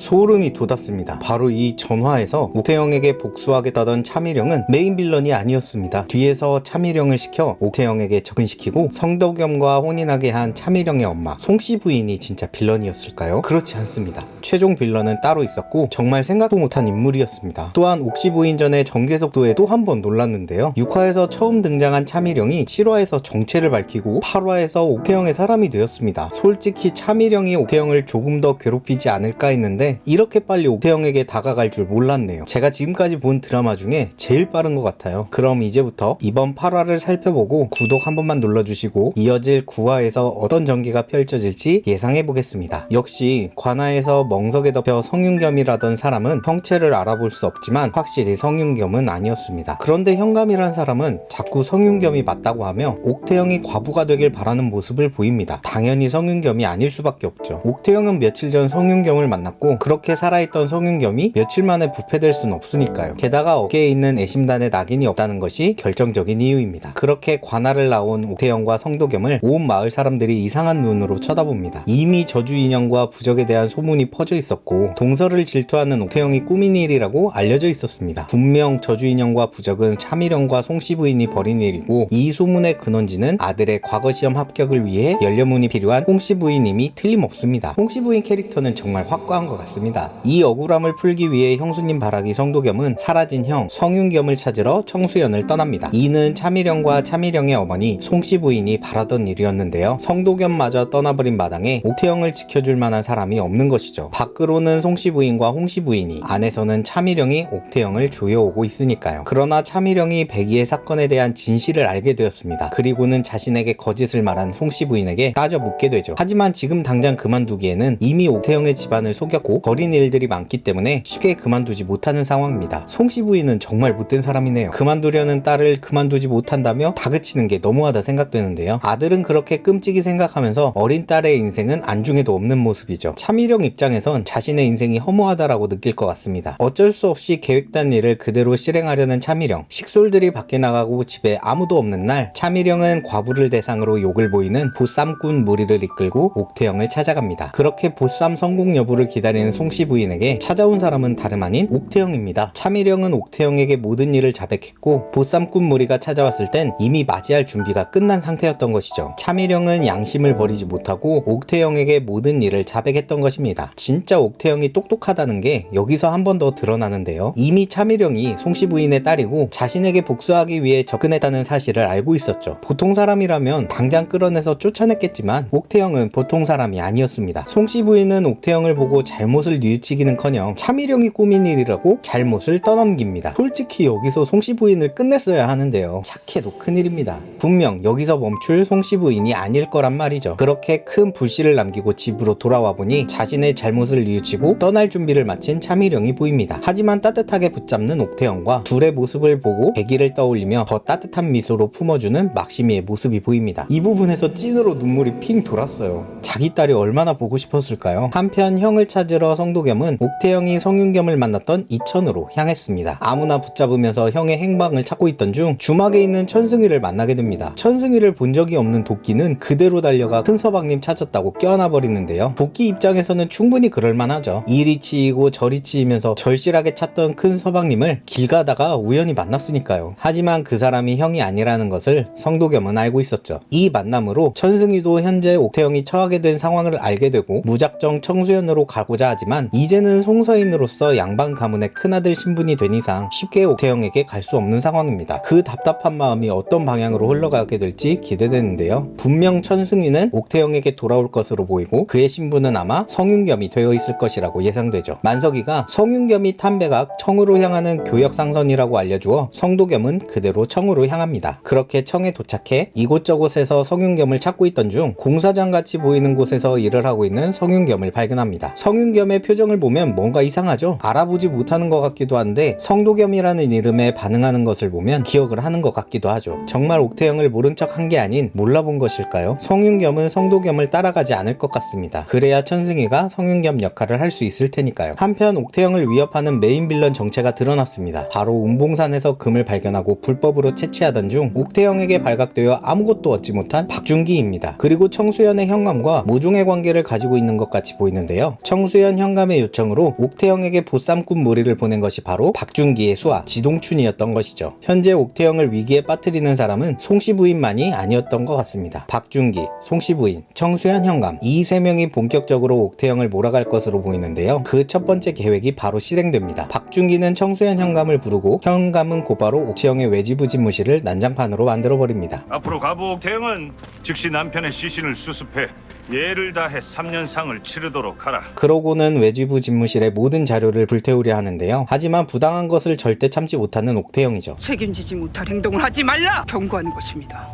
소름이 돋았습니다. 바로 이 전화에서 옥태영에게 복수하겠다던 차미령은 메인 빌런이 아니었습니다. 뒤에서 차미령을 시켜 옥태영에게 접근시키고 성도겸과 혼인하게 한 차미령의 엄마 송씨 부인이 진짜 빌런이었을까요? 그렇지 않습니다. 최종 빌런은 따로 있었고 정말 생각도 못한 인물이었습니다. 또한 옥씨 부인 전에 정계석도에 또 한 번 놀랐는데요. 6화에서 처음 등장한 차미령이 7화에서 정체를 밝히고 8화에서 옥태영의 사람이 되었습니다. 솔직히 차미령이 옥태영을 조금 더 괴롭히지 않을까 했는데 이렇게 빨리 옥태영에게 다가갈 줄 몰랐네요. 제가 지금까지 본 드라마 중에 제일 빠른 것 같아요. 그럼 이제부터 이번 8화를 살펴보고 구독 한 번만 눌러주시고 이어질 9화에서 어떤 전개가 펼쳐질지 예상해보겠습니다. 역시 관아에서 멍석에 덮여 성윤겸이라던 사람은 형체를 알아볼 수 없지만 확실히 성윤겸은 아니었습니다. 그런데 현감이란 사람은 자꾸 성윤겸이 맞다고 하며 옥태영이 과부가 되길 바라는 모습을 보입니다. 당연히 성윤겸이 아닐 수밖에 없죠. 옥태영은 며칠 전 성윤겸을 만났고 그렇게 살아있던 성윤겸이 며칠 만에 부패될 순 없으니까요. 게다가 어깨에 있는 애심단에 낙인이 없다는 것이 결정적인 이유입니다. 그렇게 관아를 나온 옥태영과 성도겸을 온 마을 사람들이 이상한 눈으로 쳐다봅니다. 이미 저주인형과 부적에 대한 소문이 퍼져 있었고 동서를 질투하는 옥태영이 꾸민 일이라고 알려져 있었습니다. 분명 저주인형과 부적은 차미령과 송씨 부인이 벌인 일이고 이 소문의 근원지는 아들의 과거시험 합격을 위해 연료문이 필요한 홍씨 부인임이 틀림없습니다. 홍씨 부인 캐릭터는 정말 확고한 것 같습니다. 이 억울함을 풀기 위해 형수님 바라기 성도겸은 사라진 형 성윤겸을 찾으러 청수연을 떠납니다. 이는 차미령과 차미령의 어머니 송씨 부인이 바라던 일이었는데요. 성도겸마저 떠나버린 마당에 옥태영을 지켜줄 만한 사람이 없는 것이죠. 밖으로는 송씨 부인과 홍씨 부인이, 안에서는 차미령이 옥태영을 조여오고 있으니까요. 그러나 차미령이 백이의 사건에 대한 진실을 알게 되었습니다. 그리고는 자신에게 거짓을 말한 송씨 부인에게 따져 묻게 되죠. 하지만 지금 당장 그만두기에는 이미 옥태영의 집안을 속였고 벌인 일들이 많기 때문에 쉽게 그만두지 못하는 상황입니다. 송씨 부인은 정말 못된 사람이네요. 그만두려는 딸을 그만두지 못한다며 다그치는 게 너무하다 생각되는데요. 아들은 그렇게 끔찍이 생각하면서 어린 딸의 인생은 안중에도 없는 모습이죠. 차미령 입장에선 자신의 인생이 허무하다라고 느낄 것 같습니다. 어쩔 수 없이 계획단 일을 그대로 실행하려는 차미령. 식솔들이 밖에 나가고 집에 아무도 없는 날 차미령은 과부를 대상으로 욕을 보이는 보쌈꾼 무리를 이끌고 옥태영을 찾아갑니다. 그렇게 보쌈 성공 여부를 기다리는 송씨 부인에게 찾아온 사람은 다름 아닌 옥태영입니다. 차미령은 옥태영에게 모든 일을 자백했고 보쌈꾼 무리가 찾아왔을 땐 이미 맞이할 준비가 끝난 상태였던 것이죠. 차미령은 양심을 버리지 못하고 옥태영에게 모든 일을 자백했던 것입니다. 진짜 옥태영이 똑똑하다는 게 여기서 한 번 더 드러나는데요. 이미 차미령이 송씨 부인의 딸이고 자신에게 복수하기 위해 접근했다는 사실을 알고 있었죠. 보통 사람이라면 당장 끌어내서 쫓아냈겠지만 옥태영은 보통 사람이 아니었습니다. 송씨 부인은 옥태영을 보고 잘못을 뉘우치기는커녕 차미령이 꾸민 일이라고 잘못을 떠넘깁니다. 솔직히 여기서 송씨 부인을 끝냈어야 하는데요. 착해도 큰일입니다. 분명 여기서 멈출 송씨 부인이 아닐 거란 말이죠. 그렇게 큰 불씨를 남기고 집으로 돌아와 보니 자신의 잘못을 뉘우치고 떠날 준비를 마친 차미령이 보입니다. 하지만 따뜻하게 붙잡는 옥태영과 둘의 모습을 보고 백이를 떠올리며 더 따뜻한 미소로 품어주는 막시미의 모습이 보입니다. 이 부분에서 찐으로 눈물이 핑 돌았어요. 자기 딸이 얼마나 보고 싶었을까요? 한편 형을 찾으러 성도겸은 옥태영이 성윤겸을 만났던 이천으로 향했습니다. 아무나 붙잡으면서 형의 행방을 찾고 있던 중 주막에 있는 천승이를 만나게 됩니다. 천승이를 본 적이 없는 도끼는 그대로 달려가 큰 서방님 찾았다고 껴안아버리는데요. 도끼 입장에서는 충분히 그럴만하죠. 이리 치이고 저리 치이면서 절실하게 찾던 큰 서방님을 길 가다가 우연히 만났으니까요. 하지만 그 사람이 형이 아니라는 것을 성도겸은 알고 있었죠. 이 만남으로 천승이도 현재 옥태영이 처하게 된 상황을 알게 되고 무작정 청수연으로 가고자 하지만 이제는 송서인으로서 양반 가문의 큰아들 신분이 된 이상 쉽게 옥태영에게 갈 수 없는 상황입니다. 그 답답한 마음이 어떤 방향으로 흘러가게 될지 기대되는데요. 분명 천승이는 옥태영에게 돌아올 것으로 보이고 그의 신분은 아마 성윤겸이 되어 있을 것이라고 예상되죠. 만석이가 성윤겸이 탄백악 청으로 향하는 교역상선이라고 알려주어 성도겸은 그대로 청으로 향합니다. 그렇게 청에 도착해 이곳저곳에서 성윤겸을 찾고 있던 중 공사장같이 보이는 곳에서 일을 하고 있는 성윤겸을 발견합니다. 성윤겸의 표정을 보면 뭔가 이상하죠? 알아보지 못하는 것 같기도 한데 성도겸이라는 이름에 반응하는 것을 보면 기억을 하는 것 같기도 하죠. 정말 옥태영을 모른 척 한 게 아닌 몰라본 것일까요? 성윤겸은 성도겸을 따라가지 않을 것 같습니다. 그래야 천승이가 성윤겸 역할을 할 수 있을 테니까요. 한편 옥태영을 위협하는 메인 빌런 정체가 드러났습니다. 바로 운봉산에서 금을 발견하고 불법으로 채취하던 중 옥태영에게 발각되어 아무것도 얻지 못한 박준기입니다. 그리고 청수연의 형감과 모종의 관계를 가지고 있는 것 같이 보이는데요. 청수연 청수현 현감의 요청으로 옥태영에게 보쌈꾼 무리를 보낸 것이 바로 박준기의 수하 지동춘이었던 것이죠. 현재 옥태영을 위기에 빠뜨리는 사람은 송씨 부인만이 아니었던 것 같습니다. 박준기, 송씨 부인, 청수현 현감 이 세 명이 본격적으로 옥태영을 몰아갈 것으로 보이는데요. 그 첫 번째 계획이 바로 실행됩니다. 박준기는 청수현 현감을 부르고 현감은 곧바로 옥태영의 외지부진무실을 난장판으로 만들어버립니다. 앞으로 가부 옥태영은 즉시 남편의 시신을 수습해 예를 다해 3년상을 치르도록 하라. 그러고는 외지부 집무실의 모든 자료를 불태우려 하는데요. 하지만 부당한 것을 절대 참지 못하는 옥태영이죠. 책임지지 못할 행동을 하지 말라 경고하는 것입니다.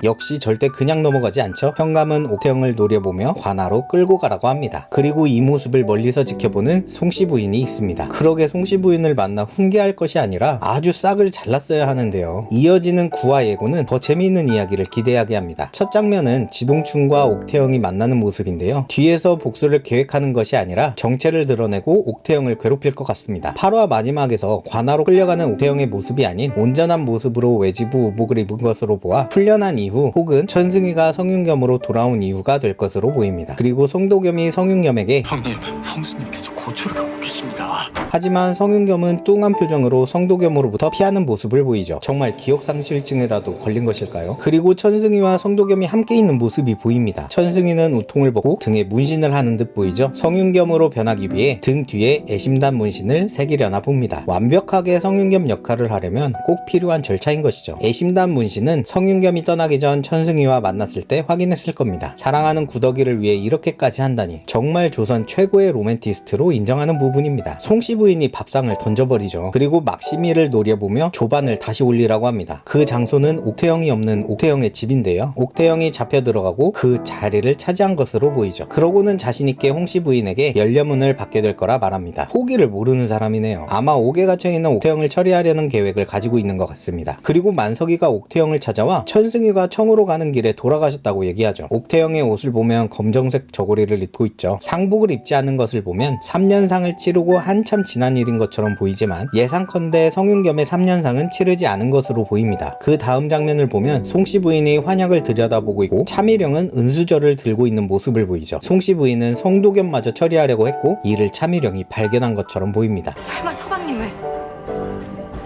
역시 절대 그냥 넘어가지 않죠. 현감은 옥태영을 노려보며 관하로 끌고 가라고 합니다. 그리고 이 모습을 멀리서 지켜보는 송씨 부인이 있습니다. 그러게 송씨 부인을 만나 훈계할 것이 아니라 아주 싹을 잘랐어야 하는데요. 이어지는 구화 예고는 더 재미있는 이야기를 기대하게 합니다. 첫 장면은 지동춘과 옥태영이 만나는 모습인데요. 뒤에서 복수를 계획하는 것이 아니라 정체를 드러내고 옥태영을 괴롭힐 것 같습니다. 8화 마지막에서 관하로 끌려가는 옥태영의 모습이 아닌 온전한 모습으로 외지부 의복을 입은 것으로 보아 훈련한 이후 혹은 천승희가 성윤겸으로 돌아온 이유가 될 것으로 보입니다. 그리고 성도겸이 성윤겸에게 형님, 형수님께서 고초를 겪고 계십니다. 하지만 성윤겸은 뚱한 표정으로 성도겸으로부터 피하는 모습을 보이죠. 정말 기억상실증에라도 걸린 것일까요? 그리고 천승희와 성도겸이 함께 있는 모습이 보입니다. 천승희는 우통을 벗고 등에 문신을 하는 듯 보이죠. 성윤겸으로 변하기 위해 등 뒤에 애심단 문신을 새기려나 봅니다. 완벽하게 성윤겸 역할을 하려면 꼭 필요한 절차인 것이죠. 애심단 문신은 성윤겸이 떠나기 전 천승희와 만났을 때 확인했을 겁니다. 사랑하는 구더기를 위해 이렇게까지 한다니 정말 조선 최고의 로맨티스트로 인정하는 부분입니다. 송씨 부인이 밥상을 던져버리죠. 그리고 막시미를 노려보며 조반을 다시 올리라고 합니다. 그 장소는 옥태영이 없는 옥태영의 집인데요. 옥태영이 잡혀 들어가고 그 자리를 차지한 것으로 보이죠. 그러고는 자신있게 홍씨 부인에게 열려문을 받게 될 거라 말합니다. 호기를 모르는 사람이네요. 아마 옥에 갇혀있는 옥태영을 처리하려는 계획을 가지고 있는 것 같습니다. 그리고 만석이가 옥태영을 찾아와 천승희가 청으로 가는 길에 돌아가셨다고 얘기하죠. 옥태영의 옷을 보면 검정색 저고리를 입고 있죠. 상복을 입지 않은 것을 보면 3년상을 치르고 한참 지난 일인 것처럼 보이지만 예상컨대 성윤겸의 3년상은 치르지 않은 것으로 보입니다. 그 다음 장면을 보면 송씨 부인이 환약을 들여다보고 있고 차미령은 은수저를 들고 있는 모습을 보이죠. 송씨 부인은 성도겸마저 처리하려고 했고 이를 차미령이 발견한 것처럼 보입니다. 설마 서방님을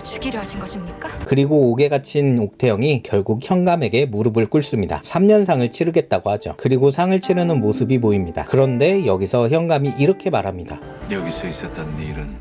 죽이려 하신 것입니까? 그리고 옥에 갇힌 옥태영이 결국 현감에게 무릎을 꿇습니다. 3년상을 치르겠다고 하죠. 그리고 상을 치르는 모습이 보입니다. 그런데 여기서 현감이 이렇게 말합니다. 여기서 있었던 일은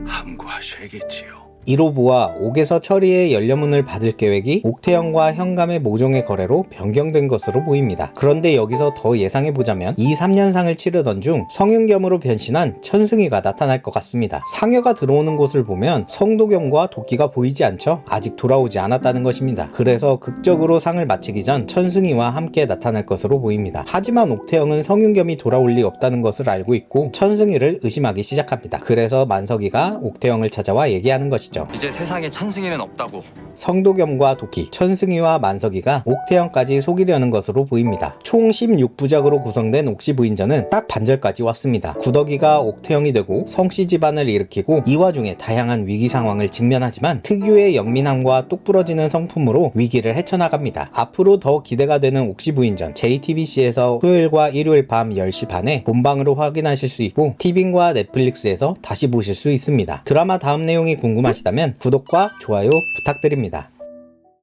함구하셔야겠지요. 이로 보아 옥에서 처리해 열려문을 받을 계획이 옥태영과 현감의 모종의 거래로 변경된 것으로 보입니다. 그런데 여기서 더 예상해보자면 이 3년상을 치르던 중 성윤겸으로 변신한 천승희가 나타날 것 같습니다. 상여가 들어오는 곳을 보면 성도겸과 도끼가 보이지 않죠? 아직 돌아오지 않았다는 것입니다. 그래서 극적으로 상을 마치기 전 천승희와 함께 나타날 것으로 보입니다. 하지만 옥태영은 성윤겸이 돌아올 리 없다는 것을 알고 있고 천승희를 의심하기 시작합니다. 그래서 만석이가 옥태영을 찾아와 얘기하는 것이죠. 이제 세상에 천승이는 없다고. 성도겸과 도끼, 천승희와 만석이가 옥태영까지 속이려는 것으로 보입니다. 총 16부작으로 구성된 옥시 부인전은 딱 반절까지 왔습니다. 구더기가 옥태영이 되고 성씨 집안을 일으키고 이 와중에 다양한 위기 상황을 직면하지만 특유의 영민함과 똑부러지는 성품으로 위기를 헤쳐나갑니다. 앞으로 더 기대가 되는 옥시 부인전 JTBC에서 토요일과 일요일 밤 10시 반에 본방으로 확인하실 수 있고 티빙과 넷플릭스에서 다시 보실 수 있습니다. 드라마 다음 내용이 궁금하시다면 구독과 좋아요 부탁드립니다.